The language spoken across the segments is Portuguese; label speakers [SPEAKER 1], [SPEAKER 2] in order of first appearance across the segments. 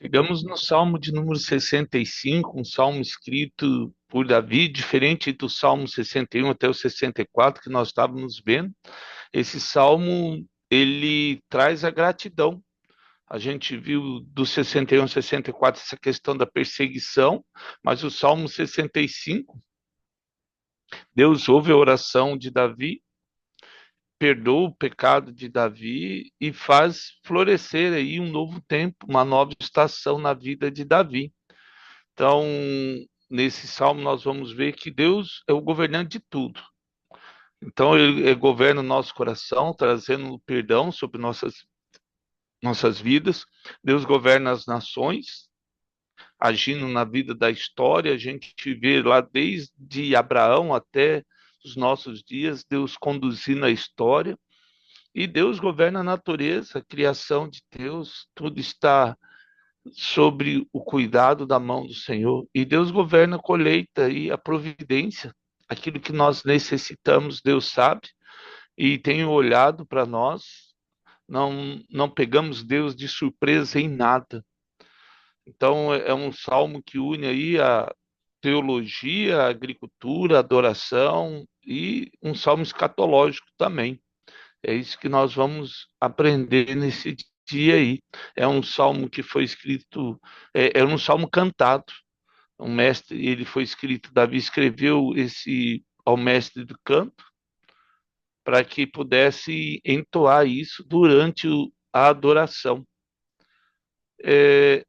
[SPEAKER 1] Chegamos no Salmo de número 65, um salmo escrito por Davi, diferente do Salmo 61 até o 64 que nós estávamos vendo. Esse salmo, ele traz a gratidão. A gente viu do 61 ao 64 essa questão da perseguição, mas o Salmo 65, Deus ouve a oração de Davi, perdoa o pecado de Davi e faz florescer aí um novo tempo, uma nova estação na vida de Davi. Então, nesse salmo, nós vamos ver que Deus é o governante de tudo. Então, ele governa o nosso coração, trazendo perdão sobre nossas vidas. Deus governa as nações, agindo na vida da história. A gente vê lá desde Abraão até os nossos dias, Deus conduzindo a história. E Deus governa a natureza, a criação de Deus, tudo está sobre o cuidado da mão do Senhor. E Deus governa a colheita e a providência. Aquilo que nós necessitamos, Deus sabe e tem olhado para nós. Não pegamos Deus de surpresa em nada. Então é um salmo que une aí a teologia, a agricultura, a adoração e um salmo escatológico também. É isso que nós vamos aprender nesse dia aí. É um salmo que foi escrito, é um salmo cantado. Um mestre, ele foi escrito, Davi escreveu esse ao mestre do canto para que pudesse entoar isso durante a adoração.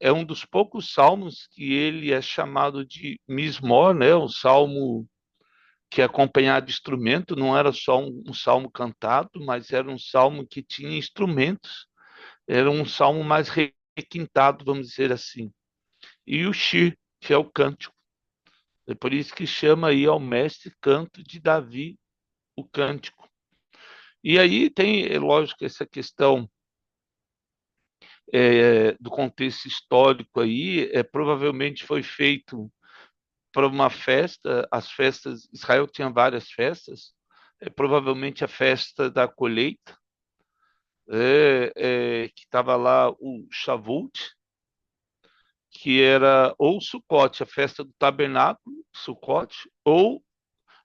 [SPEAKER 1] É um dos poucos salmos que ele é chamado de mismor, né? Um salmo que é acompanhado de instrumento, não era só um salmo cantado, mas era um salmo que tinha instrumentos. Era um salmo mais requintado, vamos dizer assim. E o Shir, que é o cântico. É por isso que chama aí ao mestre canto de Davi, o cântico. E aí tem, é lógico, essa questão do contexto histórico aí, provavelmente foi feito para uma festa, as festas, Israel tinha várias festas, provavelmente a festa da colheita, que estava lá o Shavuot, que era ou Sucote, a festa do tabernáculo, Sucote, ou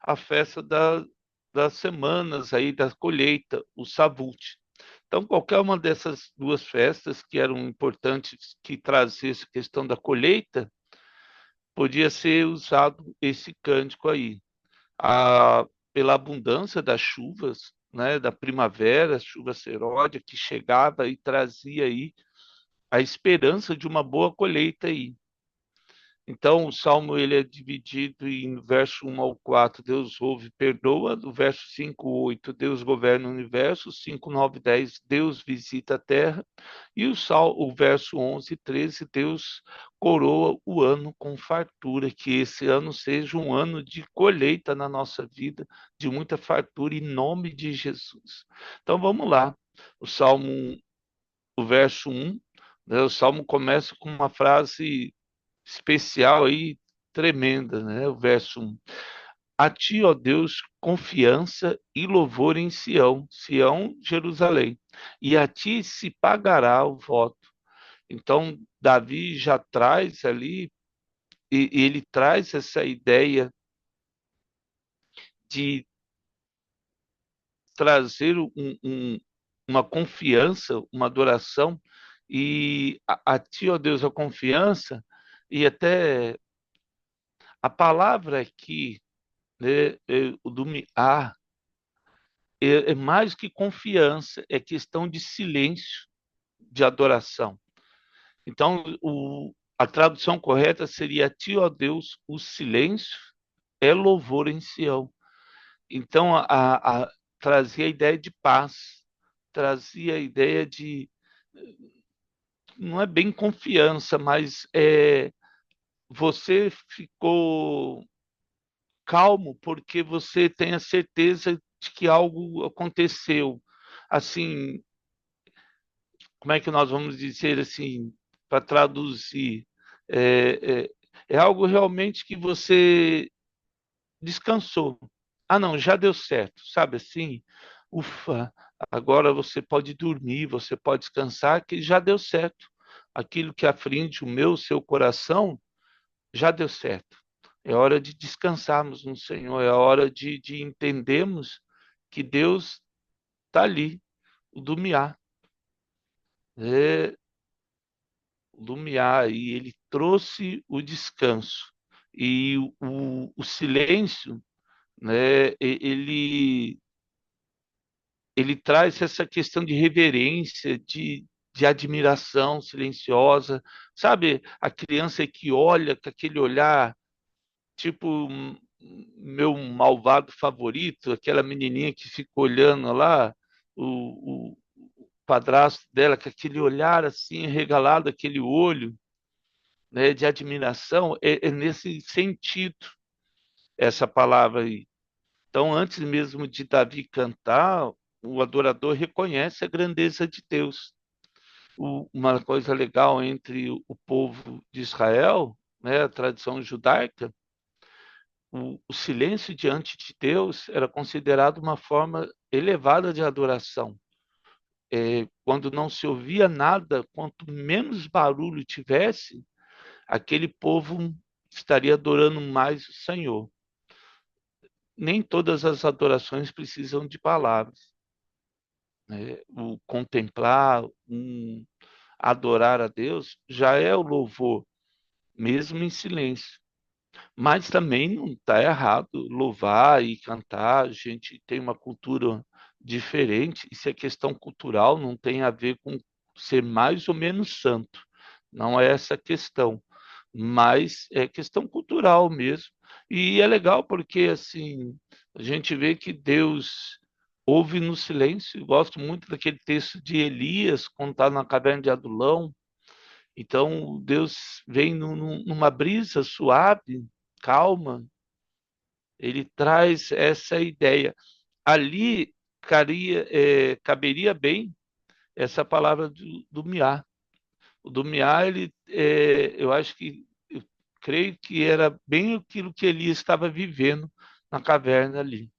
[SPEAKER 1] a festa das semanas aí da colheita, o Savut. Então, qualquer uma dessas duas festas que eram importantes, que trazia essa questão da colheita, podia ser usado esse cântico aí. Pela abundância das chuvas, né, da primavera, chuva seródia, que chegava e trazia aí a esperança de uma boa colheita aí. Então, o Salmo ele é dividido em verso 1 ao 4, Deus ouve e perdoa, do verso 5 ao 8, Deus governa o universo, 5, 9, 10, Deus visita a terra, e o verso 11 e 13, Deus coroa o ano com fartura, que esse ano seja um ano de colheita na nossa vida, de muita fartura, em nome de Jesus. Então, vamos lá, o Salmo, o verso 1, né, o Salmo começa com uma frase especial aí, tremenda, né? O verso 1. A ti, ó Deus, confiança e louvor em Sião, Sião, Jerusalém, e a ti se pagará o voto. Então, Davi já traz ali, e ele traz essa ideia de trazer uma confiança, uma adoração, e a ti, ó Deus, a confiança, e até a palavra aqui, né, o do é mais que confiança, é questão de silêncio, de adoração. Então, a tradução correta seria: a ti, ó Deus, o silêncio é louvor em Sião. Então, trazia a ideia de paz, trazia a ideia de, não é bem confiança, mas você ficou calmo porque você tem a certeza de que algo aconteceu. Assim, como é que nós vamos dizer assim, para traduzir? É, é, é algo realmente que você descansou. Ah, não, já deu certo, sabe assim? Ufa, agora você pode dormir, você pode descansar, que já deu certo. aquilo que aflige o meu, o seu coração, já deu certo. É hora de descansarmos no Senhor, é hora de entendermos que Deus está ali, o Dumiá, é o Dumiá, e ele trouxe o descanso. E o silêncio, né, ele traz essa questão de reverência, de admiração silenciosa, sabe? A criança que olha com aquele olhar, tipo, meu malvado favorito, aquela menininha que fica olhando lá, o padrasto dela, com aquele olhar assim, regalado, aquele olho, né, de admiração, é nesse sentido essa palavra aí. Então, antes mesmo de Davi cantar, o adorador reconhece a grandeza de Deus. Uma coisa legal entre o povo de Israel, né, a tradição judaica, o silêncio diante de Deus era considerado uma forma elevada de adoração. Quando não se ouvia nada, quanto menos barulho tivesse, aquele povo estaria adorando mais o Senhor. Nem todas as adorações precisam de palavras, né? O contemplar, adorar a Deus já é o louvor, mesmo em silêncio. Mas também não está errado louvar e cantar. A gente tem uma cultura diferente. Isso é questão cultural, não tem a ver com ser mais ou menos santo. Não é essa a questão, mas é questão cultural mesmo. E é legal porque assim a gente vê que Deus ouve no silêncio. Eu gosto muito daquele texto de Elias, quando está na caverna de Adulão. Então Deus vem numa brisa suave, calma, ele traz essa ideia. Ali caberia bem essa palavra do Miá. O do Miá, eu acho que, eu creio que era bem aquilo que Elias estava vivendo na caverna ali.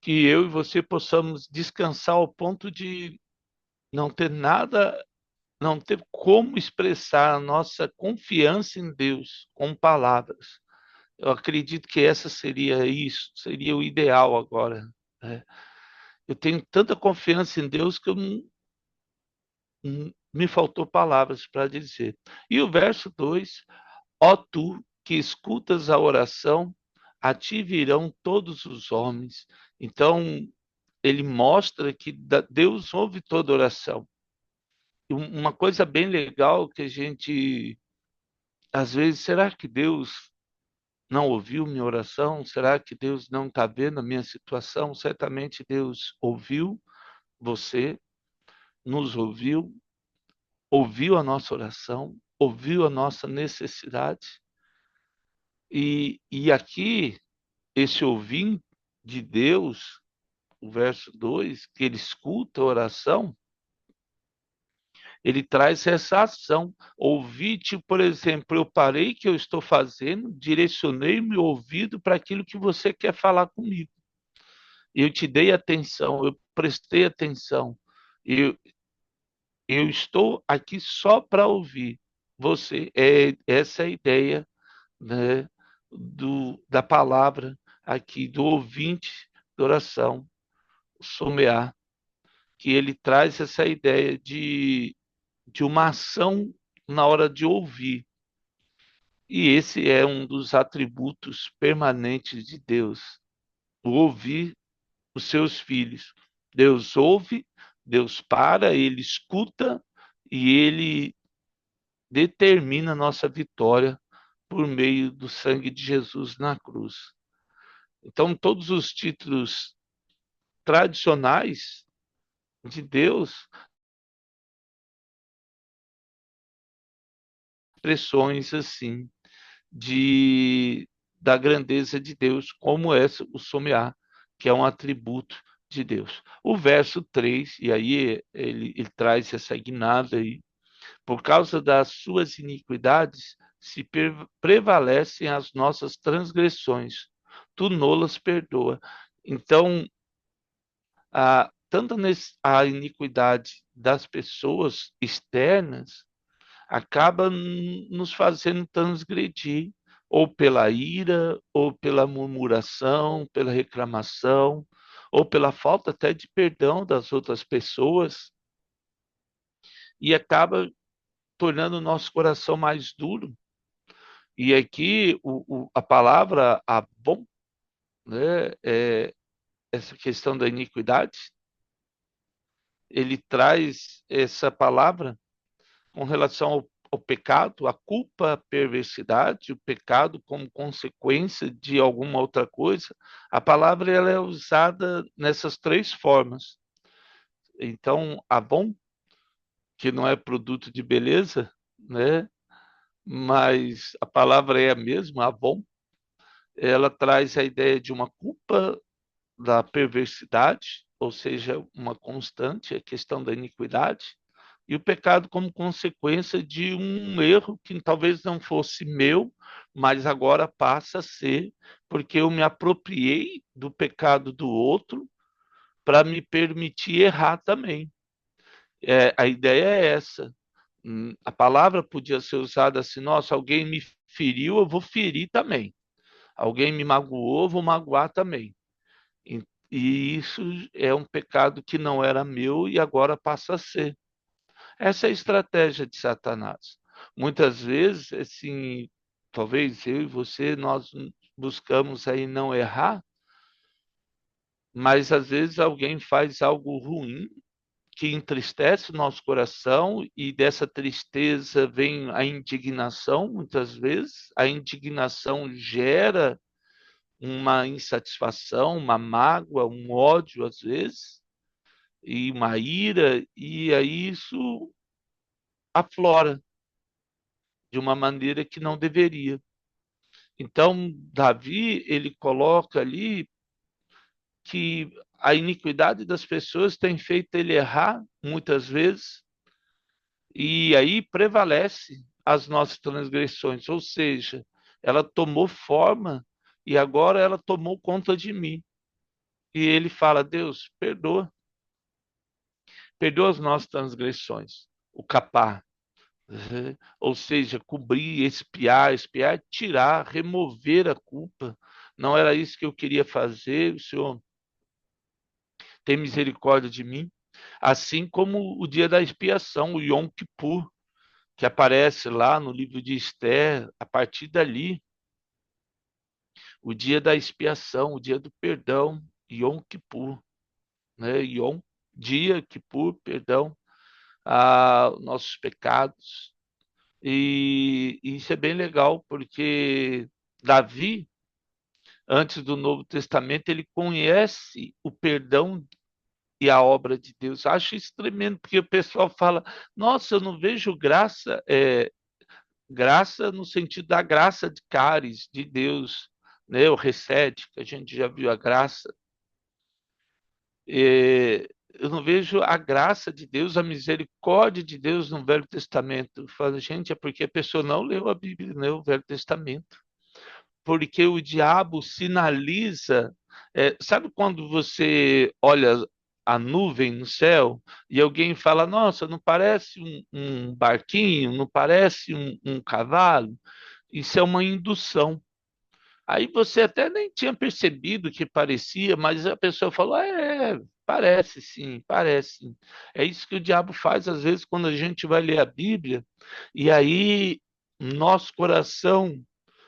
[SPEAKER 1] Que eu e você possamos descansar ao ponto de não ter nada, não ter como expressar a nossa confiança em Deus com palavras. Eu acredito que essa seria isso, seria o ideal agora, né? Eu tenho tanta confiança em Deus que eu me faltou palavras para dizer. E o verso 2: ó tu que escutas a oração, a ti virão todos os homens. Então, ele mostra que Deus ouve toda oração. E uma coisa bem legal que a gente, às vezes, será que Deus não ouviu minha oração? Será que Deus não está vendo a minha situação? Certamente Deus ouviu você, nos ouviu, ouviu a nossa oração, ouviu a nossa necessidade. E aqui, esse ouvir de Deus, o verso 2, que ele escuta a oração, ele traz essa ação. Ouvir, tipo, por exemplo, eu parei o que eu estou fazendo, direcionei meu ouvido para aquilo que você quer falar comigo. Eu te dei atenção, eu prestei atenção. Eu, eu estou aqui só para ouvir você. Essa é a ideia, né, da palavra aqui, do ouvinte da oração, o somear, que ele traz essa ideia de uma ação na hora de ouvir. E esse é um dos atributos permanentes de Deus, o ouvir os seus filhos. Deus ouve, Deus para, ele escuta e ele determina a nossa vitória por meio do sangue de Jesus na cruz. Então, todos os títulos tradicionais de Deus, expressões assim de da grandeza de Deus, como é o somear, que é um atributo de Deus. O verso 3, e aí ele traz essa guinada aí, por causa das suas iniquidades se prevalecem as nossas transgressões, tu nolas perdoa. Então, tanto a iniquidade das pessoas externas acaba nos fazendo transgredir, ou pela ira, ou pela murmuração, pela reclamação, ou pela falta até de perdão das outras pessoas, e acaba tornando o nosso coração mais duro. E aqui a palavra abom, né, essa questão da iniquidade, ele traz essa palavra com relação ao pecado, a culpa, a perversidade, o pecado como consequência de alguma outra coisa. A palavra ela é usada nessas três formas. Então, Avon, que não é produto de beleza, né? Mas a palavra é a mesma, Avon, ela traz a ideia de uma culpa da perversidade, ou seja, uma constante, a questão da iniquidade, e o pecado como consequência de um erro que talvez não fosse meu, mas agora passa a ser, porque eu me apropriei do pecado do outro para me permitir errar também. A ideia é essa. A palavra podia ser usada assim: nossa, alguém me feriu, eu vou ferir também. Alguém me magoou, eu vou magoar também. E isso é um pecado que não era meu e agora passa a ser. Essa é a estratégia de Satanás. Muitas vezes, assim, talvez eu e você, nós buscamos aí não errar, mas às vezes alguém faz algo ruim que entristece o nosso coração e dessa tristeza vem a indignação, muitas vezes. A indignação gera uma insatisfação, uma mágoa, um ódio às vezes, e uma ira, e aí isso aflora de uma maneira que não deveria. Então, Davi, ele coloca ali que a iniquidade das pessoas tem feito ele errar muitas vezes, e aí prevalece as nossas transgressões, ou seja, ela tomou forma e agora ela tomou conta de mim. E ele fala: Deus, perdoa, perdoa as nossas transgressões, o capar, ou seja, cobrir, espiar, tirar, remover a culpa. Não era isso que eu queria fazer, o Senhor tem misericórdia de mim. Assim como o dia da expiação, o Yom Kippur, que aparece lá no livro de Esther, a partir dali, o dia da expiação, o dia do perdão, Yom Kippur, né? Yom, dia Kippur, perdão, a nossos pecados. E isso é bem legal, porque Davi, antes do Novo Testamento, ele conhece o perdão e a obra de Deus. Acho isso tremendo, porque o pessoal fala: nossa, eu não vejo graça, graça no sentido da graça de caris, de Deus, né? O recede, que a gente já viu a graça. Eu não vejo a graça de Deus, a misericórdia de Deus no Velho Testamento. Fala, gente, é porque a pessoa não leu a Bíblia, não leu o Velho Testamento. Porque o diabo sinaliza. Sabe quando você olha a nuvem no céu e alguém fala: nossa, não parece um barquinho, não parece um cavalo? Isso é uma indução. Aí você até nem tinha percebido que parecia, mas a pessoa falou: parece sim, parece sim. É isso que o diabo faz às vezes quando a gente vai ler a Bíblia, e aí nosso coração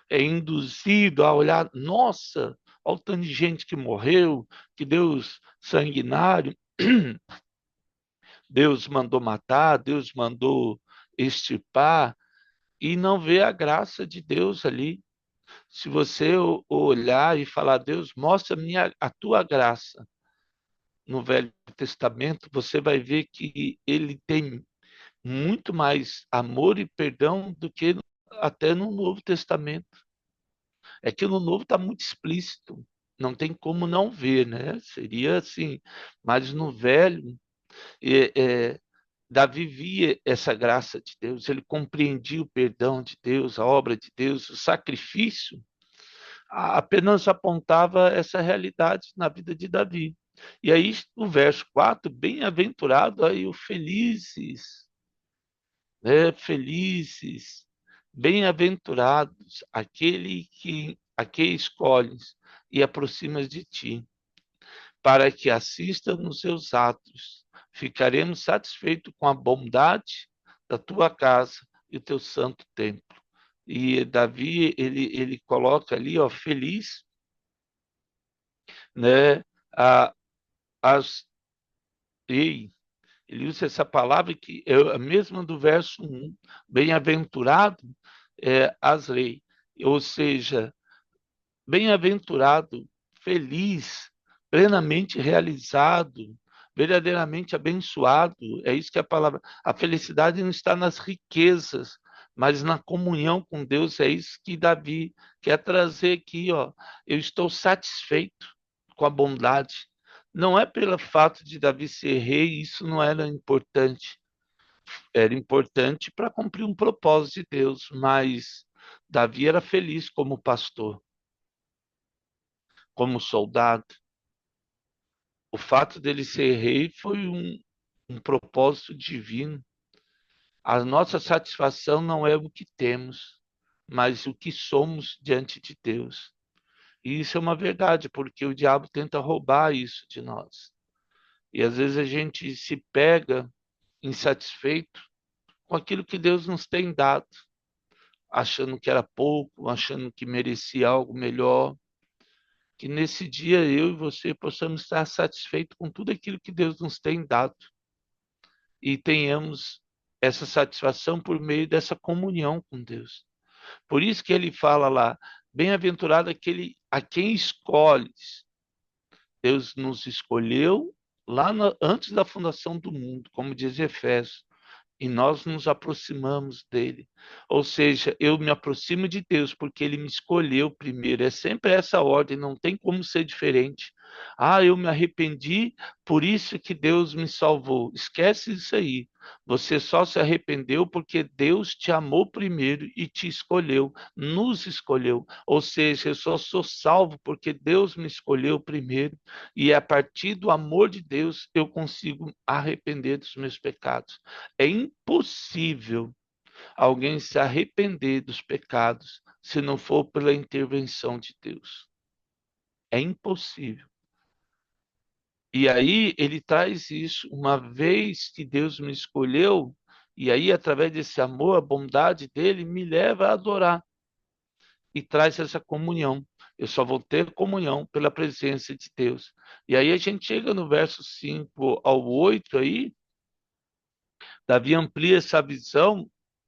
[SPEAKER 1] é induzido a olhar: nossa, olha o tanto de gente que morreu, que Deus sanguinário, Deus mandou matar, Deus mandou extirpar, e não vê a graça de Deus ali. Se você olhar e falar: Deus, mostra-me a tua graça no Velho Testamento, você vai ver que ele tem muito mais amor e perdão do que até no Novo Testamento. É que no Novo está muito explícito, não tem como não ver, né? Seria assim, mas no Velho, é, é, Davi via essa graça de Deus, ele compreendia o perdão de Deus, a obra de Deus, o sacrifício apenas apontava essa realidade na vida de Davi. E aí o verso 4, bem-aventurado aí o felizes, né? Felizes, bem-aventurados, a que escolhes e aproximas de ti, para que assista nos seus atos. Ficaremos satisfeitos com a bondade da tua casa e o teu santo templo. E Davi, ele coloca ali, ó, feliz, né? A, as, ei, ele usa essa palavra que é a mesma do verso 1, bem-aventurado as leis, ou seja, bem-aventurado, feliz, plenamente realizado, verdadeiramente abençoado. É isso que é a palavra. A felicidade não está nas riquezas, mas na comunhão com Deus. É isso que Davi quer trazer aqui, ó. Eu estou satisfeito com a bondade. Não é pelo fato de Davi ser rei, isso não era importante. Era importante para cumprir um propósito de Deus, mas Davi era feliz como pastor, como soldado. O fato dele ser rei foi um propósito divino. A nossa satisfação não é o que temos, mas o que somos diante de Deus. E isso é uma verdade, porque o diabo tenta roubar isso de nós. E às vezes a gente se pega insatisfeito com aquilo que Deus nos tem dado, achando que era pouco, achando que merecia algo melhor. Que nesse dia eu e você possamos estar satisfeitos com tudo aquilo que Deus nos tem dado e tenhamos essa satisfação por meio dessa comunhão com Deus. Por isso que ele fala lá, bem-aventurado aquele a quem escolhes. Deus nos escolheu antes da fundação do mundo, como diz Efésios, e nós nos aproximamos dele. Ou seja, eu me aproximo de Deus porque ele me escolheu primeiro. É sempre essa ordem, não tem como ser diferente. Ah, eu me arrependi, por isso que Deus me salvou. Esquece isso aí. Você só se arrependeu porque Deus te amou primeiro e te escolheu, nos escolheu. Ou seja, eu só sou salvo porque Deus me escolheu primeiro e a partir do amor de Deus eu consigo arrepender dos meus pecados. É impossível alguém se arrepender dos pecados se não for pela intervenção de Deus. É impossível. E aí ele traz isso, uma vez que Deus me escolheu, e aí através desse amor, a bondade dele me leva a adorar e traz essa comunhão. Eu só vou ter comunhão pela presença de Deus. E aí a gente chega no verso 5 ao 8 aí, Davi amplia essa visão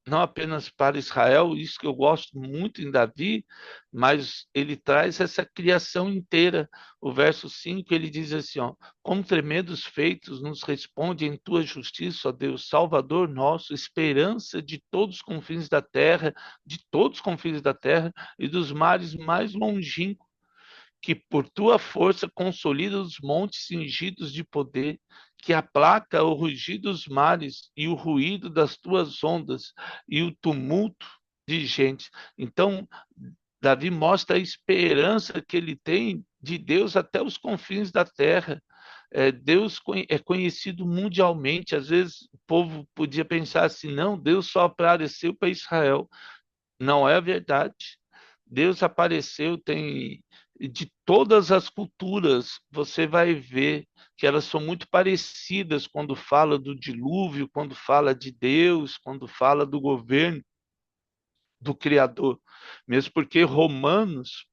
[SPEAKER 1] não apenas para Israel, isso que eu gosto muito em Davi, mas ele traz essa criação inteira. O verso 5 ele diz assim, ó, como tremendos feitos nos responde em tua justiça, ó Deus, Salvador nosso, esperança de todos os confins da terra, de todos os confins da terra e dos mares mais longínquos, que por tua força consolida os montes cingidos de poder, que aplaca o rugido dos mares e o ruído das tuas ondas e o tumulto de gente. Então, Davi mostra a esperança que ele tem de Deus até os confins da terra. Deus é conhecido mundialmente. Às vezes o povo podia pensar assim: não, Deus só apareceu para Israel. Não é a verdade. Deus apareceu, tem de todas as culturas, você vai ver que elas são muito parecidas quando fala do dilúvio, quando fala de Deus, quando fala do governo do Criador. Mesmo porque Romanos,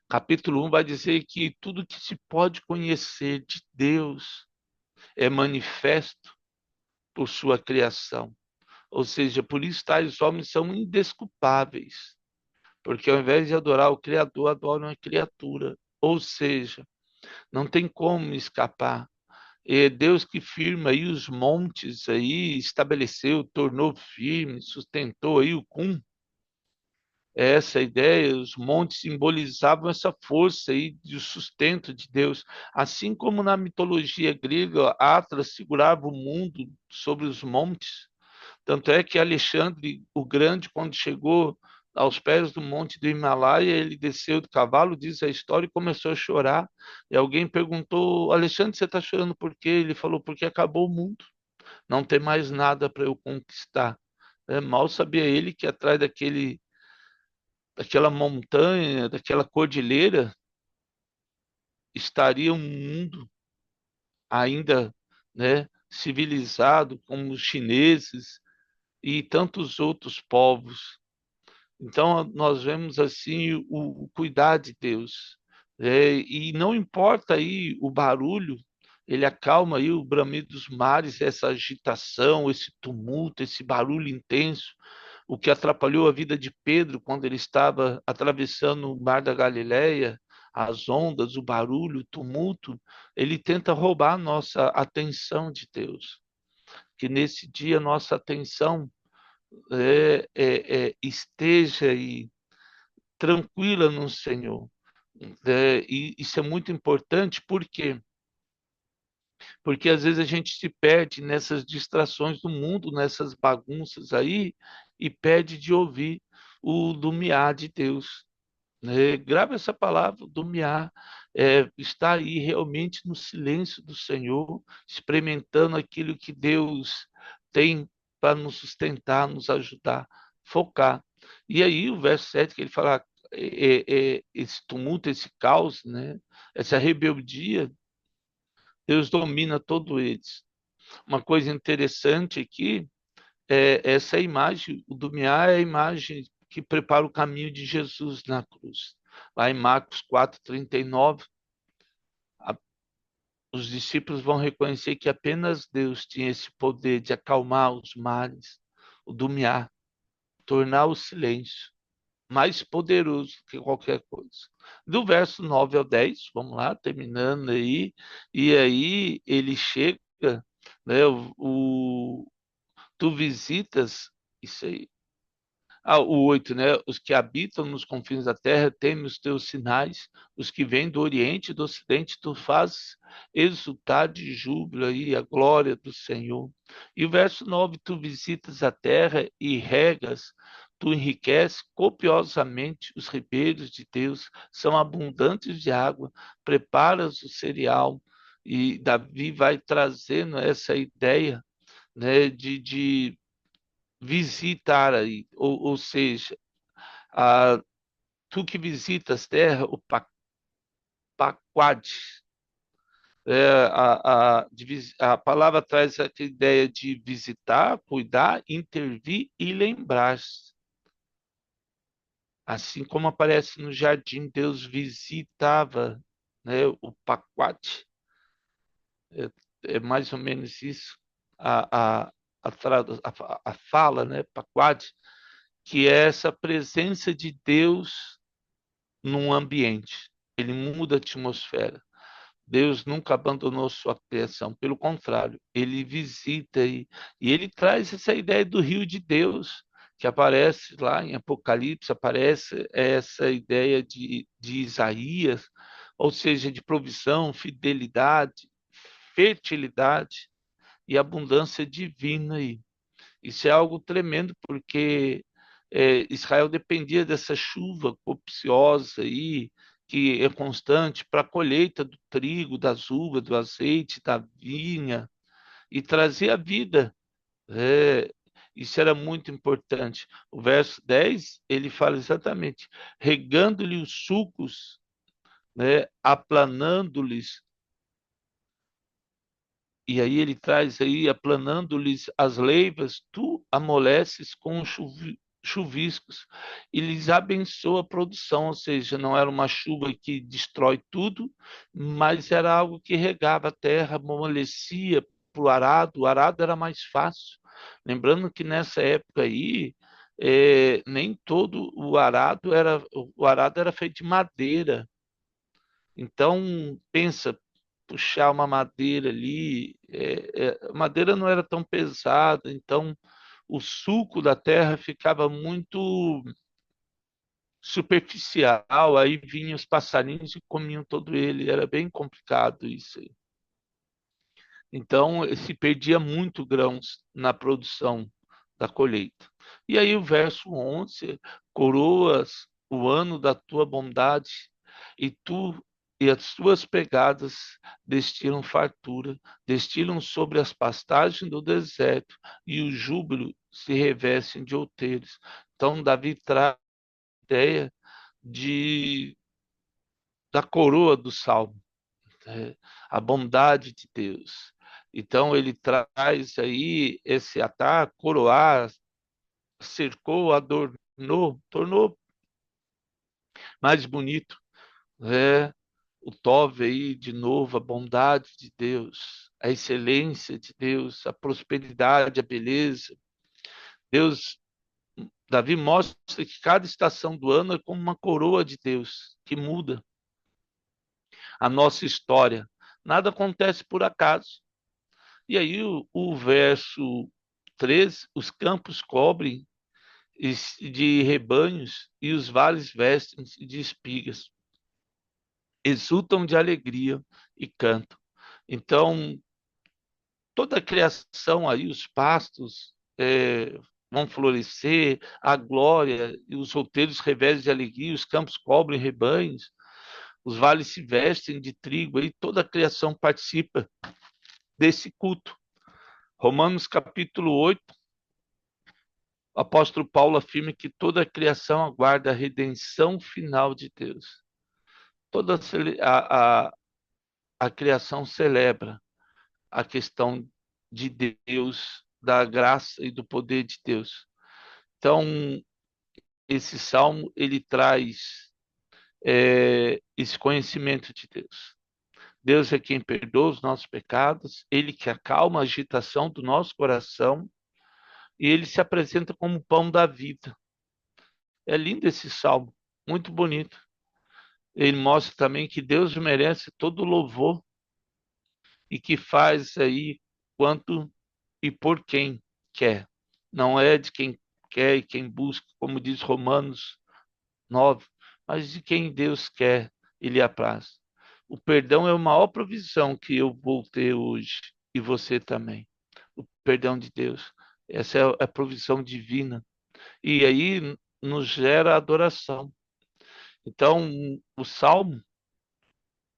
[SPEAKER 1] capítulo 1, vai dizer que tudo que se pode conhecer de Deus é manifesto por sua criação. Ou seja, por isso tais homens são indesculpáveis. Porque ao invés de adorar o Criador, adoram a criatura. Ou seja, não tem como escapar. É Deus que firma aí os montes aí, estabeleceu, tornou firme, sustentou aí o cum. É essa a ideia, os montes simbolizavam essa força aí de sustento de Deus. Assim como na mitologia grega, Atlas segurava o mundo sobre os montes. Tanto é que Alexandre o Grande, quando chegou aos pés do monte do Himalaia, ele desceu do cavalo, diz a história, e começou a chorar. E alguém perguntou: Alexandre, você está chorando por quê? Ele falou: porque acabou o mundo, não tem mais nada para eu conquistar. Mal sabia ele que atrás daquela montanha, daquela cordilheira, estaria um mundo ainda, né, civilizado, como os chineses e tantos outros povos. Então, nós vemos assim o cuidar de Deus. E não importa aí o barulho, ele acalma aí o bramido dos mares, essa agitação, esse tumulto, esse barulho intenso, o que atrapalhou a vida de Pedro quando ele estava atravessando o mar da Galileia, as ondas, o barulho, o tumulto, ele tenta roubar a nossa atenção de Deus. Que nesse dia nossa atenção esteja aí tranquila no Senhor. E isso é muito importante, por quê? Porque às vezes a gente se perde nessas distrações do mundo, nessas bagunças aí, e perde de ouvir o lumiar de Deus. Né? Grave essa palavra, lumiar, está aí realmente no silêncio do Senhor, experimentando aquilo que Deus tem para nos sustentar, nos ajudar, focar. E aí o verso 7 que ele fala, esse tumulto, esse caos, né? Essa rebeldia, Deus domina todos eles. Uma coisa interessante aqui é essa imagem, o Dumiá é a imagem que prepara o caminho de Jesus na cruz. Lá em Marcos 4:39, a- os discípulos vão reconhecer que apenas Deus tinha esse poder de acalmar os mares, o Dumiá, tornar o silêncio mais poderoso que qualquer coisa. Do verso 9 ao 10, vamos lá, terminando aí, e aí ele chega, né, tu visitas, isso aí. O 8, né? Os que habitam nos confins da terra temem os teus sinais, os que vêm do Oriente e do Ocidente, tu fazes exultar de júbilo aí a glória do Senhor. E o verso 9, tu visitas a terra e regas, tu enriqueces copiosamente os ribeiros de Deus, são abundantes de água, preparas o cereal. E Davi vai trazendo essa ideia, né, de visitar aí, ou seja, a, tu que visitas terra, o paquad, a palavra traz a ideia de visitar, cuidar, intervir e lembrar. Assim como aparece no jardim, Deus visitava, né, o paquad, é, é mais ou menos isso, a, a, a fala, né, paquad, que é essa presença de Deus num ambiente. Ele muda a atmosfera. Deus nunca abandonou sua criação, pelo contrário, ele visita e ele traz essa ideia do rio de Deus, que aparece lá em Apocalipse, aparece essa ideia de Isaías, ou seja, de provisão, fidelidade, fertilidade e abundância divina aí. Isso é algo tremendo, porque Israel dependia dessa chuva copiosa aí, que é constante para a colheita do trigo, das uvas, do azeite, da vinha, e trazia vida. É, isso era muito importante. O verso 10 ele fala exatamente, regando-lhe os sulcos, né, aplanando-lhes. E aí ele traz aí, aplanando-lhes as leivas, tu amoleces com chuviscos e lhes abençoa a produção, ou seja, não era uma chuva que destrói tudo, mas era algo que regava a terra, amolecia para o arado era mais fácil. Lembrando que nessa época aí, nem todo o arado era feito de madeira, então, pensa, puxar uma madeira ali, a madeira não era tão pesada, então o suco da terra ficava muito superficial, aí vinham os passarinhos e comiam todo ele, era bem complicado isso aí. Então, se perdia muito grãos na produção da colheita. E aí o verso 11, coroas o ano da tua bondade, e tu e as tuas pegadas destilam fartura, destilam sobre as pastagens do deserto, e o júbilo se revestem de outeiros. Então Davi traz a ideia de da coroa do salmo, né? A bondade de Deus. Então ele traz aí esse atar, coroar, cercou, adornou, tornou mais bonito, né? O Tove aí, de novo, a bondade de Deus, a excelência de Deus, a prosperidade, a beleza. Deus, Davi mostra que cada estação do ano é como uma coroa de Deus, que muda a nossa história. Nada acontece por acaso. E aí o verso 13, os campos cobrem de rebanhos e os vales vestem de espigas, exultam de alegria e cantam. Então, toda a criação aí, os pastos vão florescer, a glória e os outeiros revestem de alegria, os campos cobrem rebanhos, os vales se vestem de trigo, aí toda a criação participa desse culto. Romanos capítulo 8, o apóstolo Paulo afirma que toda a criação aguarda a redenção final de Deus. Toda a criação celebra a questão de Deus, da graça e do poder de Deus. Então, esse salmo ele traz esse conhecimento de Deus. Deus é quem perdoa os nossos pecados, ele que acalma a agitação do nosso coração e ele se apresenta como o pão da vida. É lindo esse salmo, muito bonito. Ele mostra também que Deus merece todo o louvor e que faz aí quanto e por quem quer. Não é de quem quer e quem busca, como diz Romanos 9, mas de quem Deus quer e lhe apraz. O perdão é a maior provisão que eu vou ter hoje e você também. O perdão de Deus. Essa é a provisão divina. E aí nos gera adoração. Então, o salmo,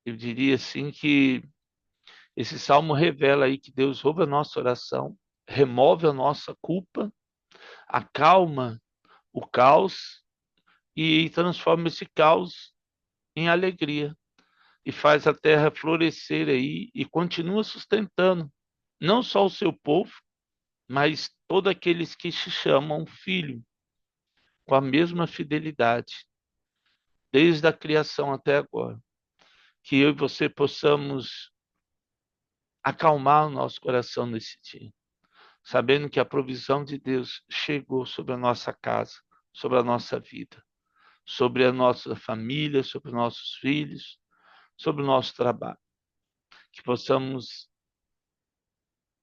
[SPEAKER 1] eu diria assim que esse salmo revela aí que Deus ouve a nossa oração, remove a nossa culpa, acalma o caos e transforma esse caos em alegria e faz a terra florescer aí e continua sustentando não só o seu povo, mas todos aqueles que se chamam filho, com a mesma fidelidade, desde a criação até agora. Que eu e você possamos acalmar o nosso coração nesse dia, sabendo que a provisão de Deus chegou sobre a nossa casa, sobre a nossa vida, sobre a nossa família, sobre os nossos filhos, sobre o nosso trabalho. Que possamos,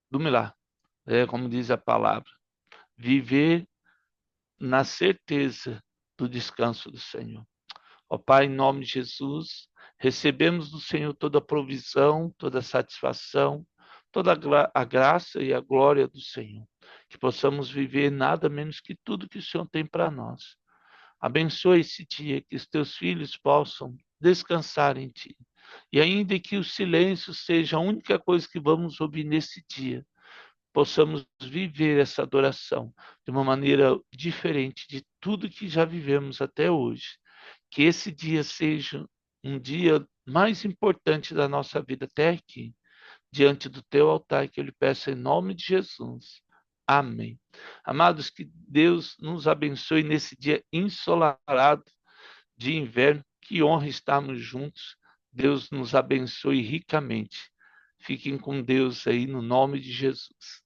[SPEAKER 1] do milagre, como diz a palavra, viver na certeza do descanso do Senhor. Ó Pai, em nome de Jesus, recebemos do Senhor toda a provisão, toda a satisfação, toda a graça e a glória do Senhor. Que possamos viver nada menos que tudo que o Senhor tem para nós. Abençoe esse dia, que os teus filhos possam descansar em Ti. E ainda que o silêncio seja a única coisa que vamos ouvir nesse dia, possamos viver essa adoração de uma maneira diferente de tudo que já vivemos até hoje. Que esse dia seja um dia mais importante da nossa vida até aqui, diante do teu altar, que eu lhe peço em nome de Jesus. Amém. Amados, que Deus nos abençoe nesse dia ensolarado de inverno. Que honra estarmos juntos. Deus nos abençoe ricamente. Fiquem com Deus aí no nome de Jesus.